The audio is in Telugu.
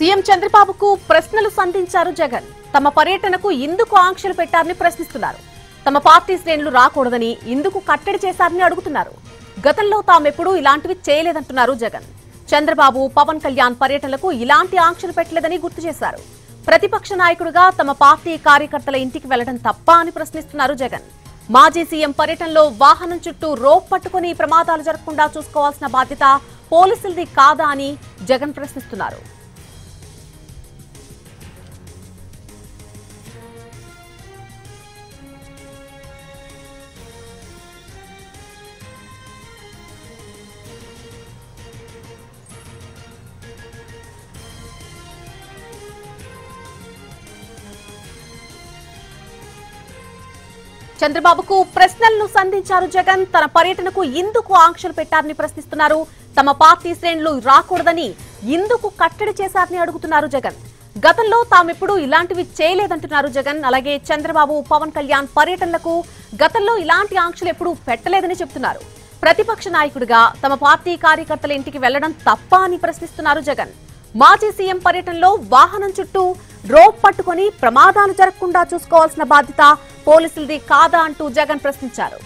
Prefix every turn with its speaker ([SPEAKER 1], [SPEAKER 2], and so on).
[SPEAKER 1] సీఎం చంద్రబాబుకు ప్రశ్నలు సంధించారు జగన్. తమ పర్యటనకు ఎందుకు ఆంక్షలు పెట్టారని ప్రశ్నిస్తున్నారు. తమ పార్టీ శ్రేణులు రాకూడదని ఎందుకు కట్టడి చేశారని అడుగుతున్నారు. గతంలో తామెప్పుడూ ఇలాంటివి చేయలేదంటున్నారు జగన్. చంద్రబాబు, పవన్ కళ్యాణ్ పర్యటనలకు ఇలాంటి ఆంక్షలు పెట్టలేదని గుర్తు చేశారు. ప్రతిపక్ష నాయకుడిగా తమ పార్టీ కార్యకర్తల ఇంటికి వెళ్లడం తప్ప అని ప్రశ్నిస్తున్నారు జగన్. మాజీ సీఎం పర్యటనలో వాహనం చుట్టూ రోప్ పట్టుకుని ప్రమాదాలు జరగకుండా చూసుకోవాల్సిన బాధ్యత పోలీసులది కాదా అని జగన్ ప్రశ్నిస్తున్నారు. చంద్రబాబుకు ప్రశ్నలను సంధించారు జగన్. తన పర్యటనకు ఎందుకు ఆంక్షలు పెట్టారని ప్రశ్నిస్తున్నారు. తమ పార్టీ శ్రేణులు రాకూడదని ఎందుకు కట్టడి చేశారని అడుగుతున్నారు జగన్. గతంలో తామెప్పుడు ఇలాంటివి చేయలేదంటున్నారు జగన్. అలాగే చంద్రబాబు, పవన్ కళ్యాణ్ పర్యటనలకు గతంలో ఇలాంటి ఆంక్షలు ఎప్పుడూ పెట్టలేదని చెబుతున్నారు. ప్రతిపక్ష నాయకుడిగా తమ పార్టీ కార్యకర్తల ఇంటికి వెళ్లడం తప్ప అని ప్రశ్నిస్తున్నారు జగన్. మాజీ సీఎం పర్యటనలో వాహనం చుట్టూ రోప్ పట్టుకుని ప్రమాదాలు జరగకుండా చూసుకోవాల్సిన బాధ్యత పోలీసులది కాదా అంటూ జగన్ ప్రశ్నించారు.